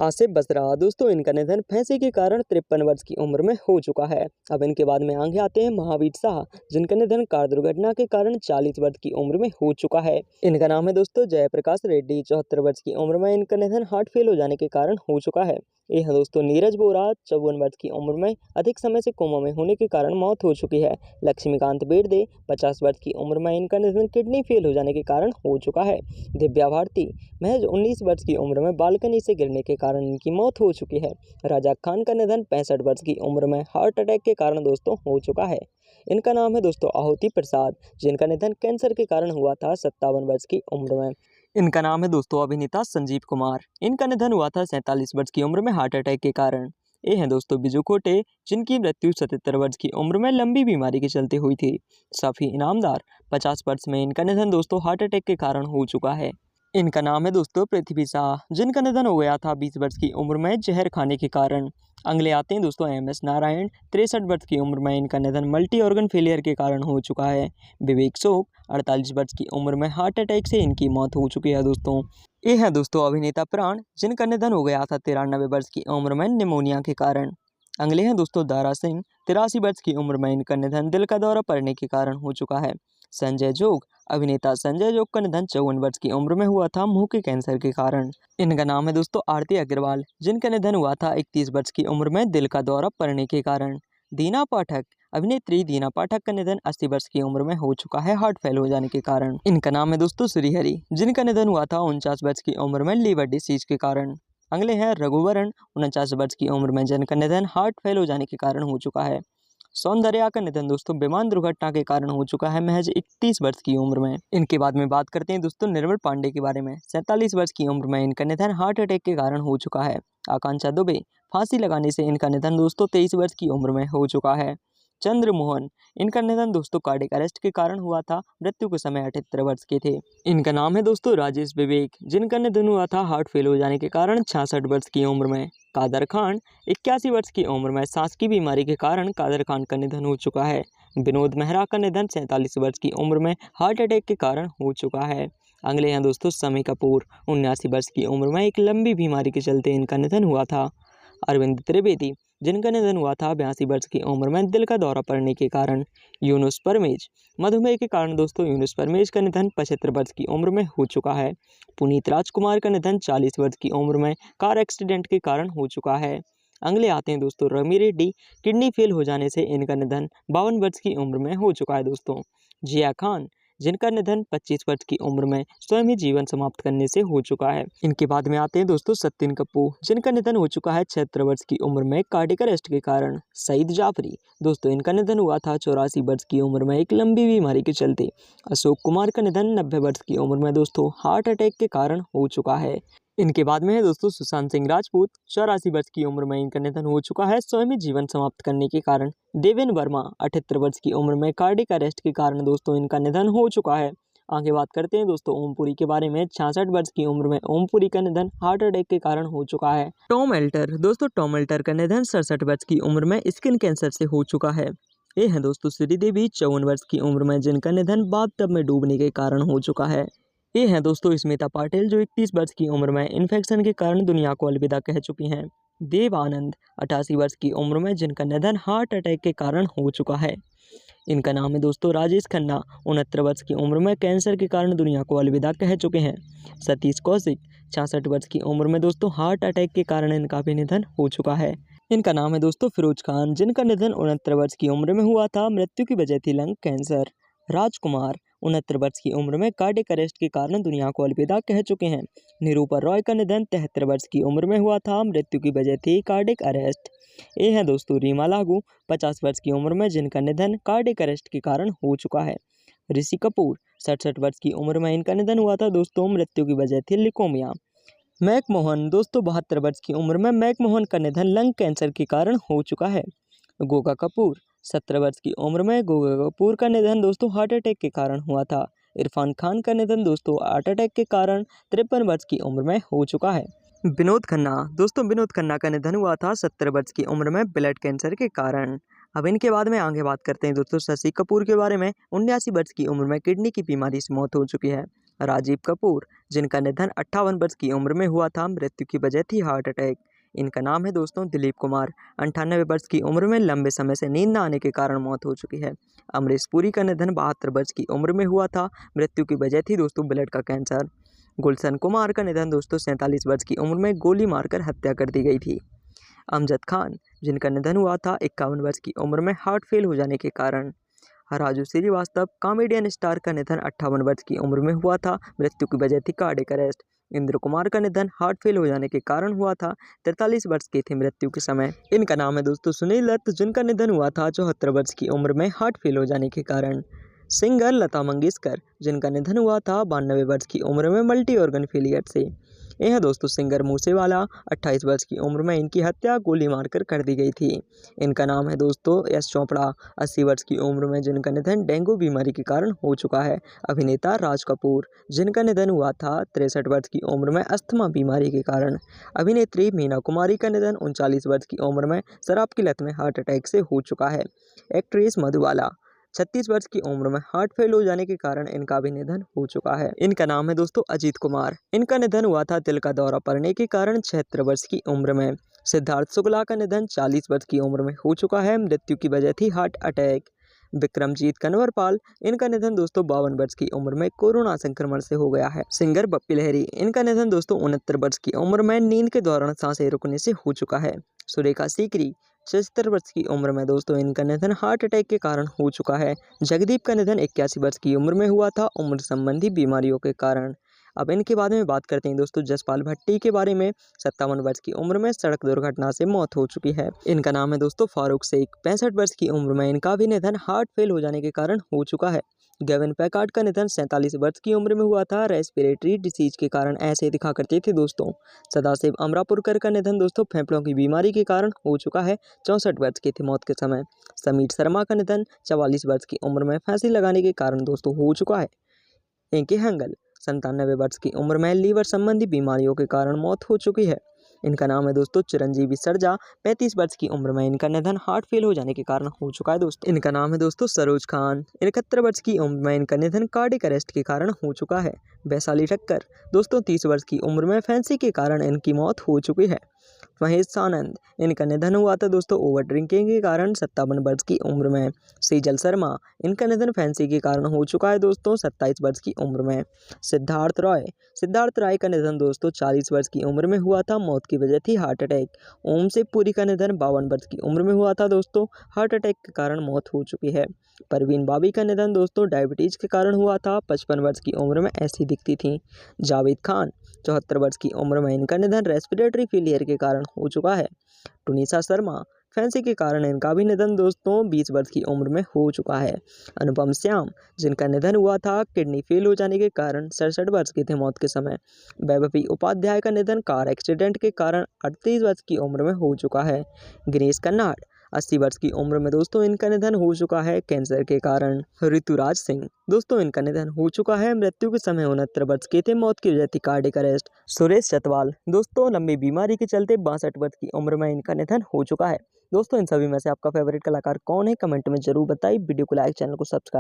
आसिफ बसरा दोस्तों इनका निधन फांसी के कारण 53 वर्ष की उम्र में हो चुका है। अब इनके बाद में आगे आते हैं महावीर शाह, जिनका निधन कार दुर्घटना के कारण 40 वर्ष की उम्र में हो चुका है। इनका नाम है दोस्तों जयप्रकाश रेड्डी। 74 वर्ष की उम्र में इनका निधन हार्ट फेल हो जाने के कारण हो चुका है। ये है दोस्तों नीरज बोरा। 54 वर्ष की उम्र में अधिक समय से कोमा में होने के कारण मौत हो चुकी है। लक्ष्मीकांत बेर्दे 50 वर्ष की उम्र में इनका निधन किडनी फेल हो जाने के कारण हो चुका है। दिव्या भारती महज 19 वर्ष की उम्र में बालकनी से गिरने के कारण इनकी मौत हो चुकी है। राजा खान का निधन 65 वर्ष की उम्र में हार्ट अटैक के कारण दोस्तों हो चुका है। इनका नाम है दोस्तों आहुति प्रसाद, जिनका निधन कैंसर के कारण हुआ था 57 वर्ष की उम्र में। इनका नाम है दोस्तों अभिनेता संजीव कुमार। इनका निधन हुआ था 47 वर्ष की उम्र में हार्ट अटैक के कारण। ये हैं दोस्तों बिजू खोटे, जिनकी मृत्यु 77 वर्ष की उम्र में लंबी बीमारी के चलते हुई थी। सफ़ी इनामदार 50 वर्ष में इनका निधन दोस्तों हार्ट अटैक के कारण हो चुका है। इनका नाम है दोस्तों पृथ्वी शाह, जिनका निधन हो गया था 20 वर्ष की उम्र में जहर खाने के कारण। अगले आते हैं दोस्तों MS नारायण। 63 वर्ष की उम्र में इनका निधन मल्टी ऑर्गन फेलियर के कारण हो चुका है। विवेक शोक 48 वर्ष की उम्र में हार्ट अटैक से इनकी मौत हो चुकी है दोस्तों। ये है दोस्तों अभिनेता प्राण, जिनका निधन हो गया था 93 वर्ष की उम्र में निमोनिया के कारण। अगले हैं दोस्तों दारा सिंह। 83 वर्ष की उम्र में इनका निधन दिल का दौरा पड़ने के कारण हो चुका है। संजय जोग अभिनेता संजय जोग का निधन 54 वर्ष की उम्र में हुआ था मुंह के कैंसर के कारण। इनका नाम है दोस्तों आरती अग्रवाल, जिनका निधन हुआ था 31 वर्ष की उम्र में दिल का दौरा पड़ने के कारण। दीना पाठक अभिनेत्री दीना पाठक का निधन 80 वर्ष की उम्र में हो चुका है हार्ट फेल हो जाने के कारण। इनका नाम है दोस्तों श्रीहरि, जिनका निधन हुआ था 49 वर्ष की उम्र में लीवर डिसीज के कारण। अगले हैं रघुवरण 49 वर्ष की उम्र में, जिनका निधन हार्ट फेल हो जाने के कारण हो चुका है। सौंदर्या का निधन दोस्तों विमान दुर्घटना के कारण हो चुका है महज 31 वर्ष की उम्र में। इनके बाद में बात करते हैं दोस्तों निर्मल पांडे के बारे में। 47 वर्ष की उम्र में इनका निधन हार्ट अटैक के कारण हो चुका है। आकांक्षा दुबे फांसी लगाने से इनका निधन दोस्तों 23 वर्ष की उम्र में हो चुका है। चंद्रमोहन इनका निधन दोस्तों कार्डियक अरेस्ट के कारण हुआ था। मृत्यु के समय 78 वर्ष के थे। इनका नाम है दोस्तों राजेश विवेक, जिनका निधन हुआ था हार्ट फेल हो जाने के कारण 66 वर्ष की उम्र में। कादर खान 81 वर्ष की उम्र में सांस की बीमारी के कारण कादर खान का निधन हो चुका है। विनोद मेहरा का निधन 47 वर्ष की उम्र में हार्ट अटैक के कारण हो चुका है। अगले हैं दोस्तों शम्मी कपूर 79 वर्ष की उम्र में एक लंबी बीमारी के चलते इनका निधन हुआ था। अरविंद त्रिवेदी जिनका निधन हुआ था 82 वर्ष की उम्र में दिल का दौरा पड़ने के कारण। यूनुस परवेज मधुमेह के कारण दोस्तों यूनुस परवेज का निधन 75 वर्ष की उम्र में हो चुका है। पुनीत राजकुमार का निधन 40 वर्ष की उम्र में कार एक्सीडेंट के कारण हो चुका है। अगले आते हैं दोस्तों रमी रेड्डी। किडनी फेल हो जाने से इनका निधन 52 वर्ष की उम्र में हो चुका है दोस्तों। जिया खान जिनका निधन 25 वर्ष की उम्र में स्वयं ही जीवन समाप्त करने से हो चुका है। इनके बाद में आते हैं दोस्तों सत्यन कपूर, जिनका निधन हो चुका है 76 वर्ष की उम्र में कार्डियक अरेस्ट के कारण। सईद जाफरी दोस्तों इनका निधन हुआ था 84 वर्ष की उम्र में एक लंबी बीमारी के चलते। अशोक कुमार का निधन 90 वर्ष की उम्र में दोस्तों हार्ट अटैक के कारण हो चुका है। इनके बाद में है दोस्तों सुशांत सिंह राजपूत। 84 वर्ष की उम्र में इनका निधन हो चुका है स्वयं ही जीवन समाप्त करने के कारण। देवेन वर्मा 78 वर्ष की उम्र में कार्डियक अरेस्ट के कारण दोस्तों इनका निधन हो चुका है। आगे बात करते हैं दोस्तों ओमपुरी के बारे में। 66 वर्ष की उम्र में ओमपुरी का निधन हार्ट अटैक के कारण हो चुका है। टॉम एल्टर दोस्तों टॉम एल्टर का निधन 67 वर्ष की उम्र में स्किन कैंसर से हो चुका है। ये है दोस्तों श्रीदेवी 54 वर्ष की उम्र में, जिनका निधन बाथ टब में डूबने के कारण हो चुका है। ये हैं दोस्तों स्मिता पाटिल, जो 31 वर्ष की उम्र में इन्फेक्शन के कारण दुनिया को अलविदा कह चुकी हैं। देव आनंद 88 वर्ष की उम्र में, जिनका निधन हार्ट अटैक के कारण हो चुका है। इनका नाम है दोस्तों राजेश खन्ना। 69 वर्ष की उम्र में कैंसर के कारण दुनिया को अलविदा कह चुके हैं। सतीश कौशिक 66 वर्ष की उम्र में दोस्तों हार्ट अटैक के कारण इनका भी निधन हो चुका है। इनका नाम है दोस्तों फिरोज खान, जिनका निधन 69 वर्ष की उम्र में हुआ था। मृत्यु की वजह थी लंग कैंसर। राजकुमार 69 वर्ष की उम्र में कार्डियक अरेस्ट के कारण दुनिया को अलविदा कह चुके हैं। निरूपर रॉय का निधन 73 वर्ष की उम्र में हुआ था। मृत्यु की वजह थी कार्डियक अरेस्ट। ये है दोस्तों रीमा लागू 50 वर्ष की उम्र में, जिनका निधन कार्डियक अरेस्ट के कारण हो चुका है। ऋषि कपूर 67 वर्ष की उम्र में इनका निधन हुआ था दोस्तों। मृत्यु की वजह थी लिकोमिया। मैकमोहन दोस्तों 72 वर्ष की उम्र में मैकमोहन का निधन लंग कैंसर के कारण हो चुका है। गोगा कपूर 17 वर्ष की उम्र में गोगा कपूर का निधन दोस्तों हार्ट अटैक के कारण हुआ था। इरफान खान का निधन दोस्तों हार्ट अटैक के कारण 53 वर्ष की उम्र में हो चुका है। विनोद खन्ना दोस्तों विनोद खन्ना का निधन हुआ था 70 वर्ष की उम्र में ब्लड कैंसर के कारण। अब इनके बाद में आगे बात करते हैं दोस्तों शशि कपूर के बारे में। 79 वर्ष की उम्र में किडनी की बीमारी से मौत हो चुकी है। राजीव कपूर, जिनका निधन 58 वर्ष की उम्र में हुआ था, मृत्यु की वजह थी हार्ट अटैक। इनका नाम है दोस्तों दिलीप कुमार, 98 वर्ष की उम्र में लंबे समय से नींद न आने के कारण मौत हो चुकी है। अमरीश पुरी का निधन 72 वर्ष की उम्र में हुआ था, मृत्यु की वजह थी दोस्तों ब्लड का कैंसर। गुलशन कुमार का निधन दोस्तों 47 वर्ष की उम्र में गोली मारकर हत्या कर दी गई थी। अमजद खान, जिनका निधन हुआ था 51 वर्ष की उम्र में हार्ट फेल हो जाने के कारण। राजू श्रीवास्तव, कॉमेडियन स्टार का निधन 58 वर्ष की उम्र में हुआ था, मृत्यु की वजह थी कार्डियक अरेस्ट। इंद्र कुमार का निधन हार्ट फेल हो जाने के कारण हुआ था, 43 वर्ष के थे मृत्यु के समय। इनका नाम है दोस्तों सुनील दत्त, जिनका निधन हुआ था 74 वर्ष की उम्र में हार्ट फेल हो जाने के कारण। सिंगर लता मंगेशकर, जिनका निधन हुआ था 92 वर्ष की उम्र में मल्टी ऑर्गन फेलियर से। यह दोस्तों सिंगर मूसेवाला, 28 वर्ष की उम्र में इनकी हत्या गोली मारकर कर दी गई थी। इनका नाम है दोस्तों यश चोपड़ा, 80 वर्ष की उम्र में जिनका निधन डेंगू बीमारी के कारण हो चुका है। अभिनेता राज कपूर, जिनका निधन हुआ था 63 वर्ष की उम्र में अस्थमा बीमारी के कारण। अभिनेत्री मीना कुमारी का निधन 39 वर्ष की उम्र में शराब की लत में हार्ट अटैक से हो चुका है। एक्ट्रेस मधुबाला, 36 वर्ष की उम्र में हार्ट फेल हो जाने के कारण इनका भी निधन हो चुका है। इनका नाम है दोस्तों अजीत कुमार, इनका निधन हुआ था दिल का दौरा पड़ने के कारण 76 वर्ष की उम्र में। सिद्धार्थ शुक्ला का निधन 40 वर्ष की उम्र में हो चुका है, मृत्यु की वजह थी हार्ट अटैक। विक्रमजीत कनवरपाल, इनका निधन दोस्तों 52 वर्ष की उम्र में कोरोना संक्रमण से हो गया है। सिंगर बप्पी लहरी, इनका निधन दोस्तों 69 वर्ष की उम्र में नींद के दौरान सांसें रुकने से हो चुका है। सुरेखा सीकरी, 76 वर्ष की उम्र में दोस्तों इनका निधन हार्ट अटैक के कारण हो चुका है। जगदीप का निधन 81 वर्ष की उम्र में हुआ था, उम्र संबंधी बीमारियों के कारण। अब इनके बारे में बात करते हैं दोस्तों जसपाल भट्टी के बारे में। 57 वर्ष की उम्र में सड़क दुर्घटना से मौत हो चुकी है। इनका नाम है दोस्तों फारूक शेख, 65 वर्ष की उम्र में इनका भी निधन हार्ट फेल हो जाने के कारण हो चुका है। गेविन पैकार्ड का निधन 47 वर्ष की उम्र में हुआ था, रेस्पिरेटरी डिसीज के कारण ऐसे दिखा करते थे दोस्तों। सदाशिव अमरापुरकर का निधन दोस्तों फेफड़ों की बीमारी के कारण हो चुका है, 64 वर्ष के थे मौत के समय। समीर शर्मा का निधन 44 वर्ष की उम्र में फांसी लगाने के कारण दोस्तों हो चुका है। इंके हंगल, 97 वर्ष की उम्र में लीवर संबंधी बीमारियों के कारण मौत हो चुकी है। इनका नाम है दोस्तों चिरंजीवी सरजा, 35 वर्ष की उम्र में इनका निधन हार्ट फेल हो जाने के कारण हो चुका है दोस्तों। इनका नाम है दोस्तों सरोज खान, 71 वर्ष की उम्र में इनका निधन कार्डियक अरेस्ट के कारण हो चुका है। वैशाली ठक्कर दोस्तों 30 वर्ष की उम्र में फैंसी के कारण इनकी मौत हो चुकी है। महेश सानंद, इनका निधन हुआ था दोस्तों ओवर ड्रिंकिंग के कारण 57 वर्ष की उम्र में। सेजल शर्मा, इनका निधन फैंसी के कारण हो चुका है दोस्तों 27 वर्ष की उम्र में। सिद्धार्थ राय का निधन दोस्तों 40 वर्ष की उम्र में हुआ था, मौत की वजह थी हार्ट अटैक। ओम शिव पुरी का निधन 52 वर्ष की उम्र में हुआ था दोस्तों, हार्ट अटैक के कारण मौत हो चुकी है। परवीन बाबी का निधन दोस्तों डायबिटीज के कारण हुआ था, 55 वर्ष की उम्र में ऐसी दिखती थी। जावेद खान, 74 वर्ष की उम्र में इनका निधन रेस्पिरेटरी फेलियर के कारण हो चुका है। टुनीसा शर्मा, फैंसी के कारण इनका भी निधन दोस्तों 20 वर्ष की उम्र में हो चुका है। अनुपम श्याम, जिनका निधन हुआ था किडनी फेल हो जाने के कारण 67 वर्ष के थे मौत के समय। वैभवी उपाध्याय का निधन कार एक्सीडेंट के कारण 38 वर्ष की उम्र में हो चुका है। गिरीश कर्नाड, 80 वर्ष की उम्र में दोस्तों इनका निधन हो चुका है कैंसर के कारण। ऋतुराज सिंह, दोस्तों इनका निधन हो चुका है, मृत्यु के समय 69 वर्ष के थे, मौत की वजह थी कार्डियक अरेस्ट। सुरेश चतवाल, दोस्तों लंबी बीमारी के चलते 62 वर्ष की उम्र में इनका निधन हो चुका है। दोस्तों इन सभी में से आपका फेवरेट कलाकार कौन है, कमेंट में जरूर बताइए। वीडियो को लाइक, चैनल को सब्सक्राइब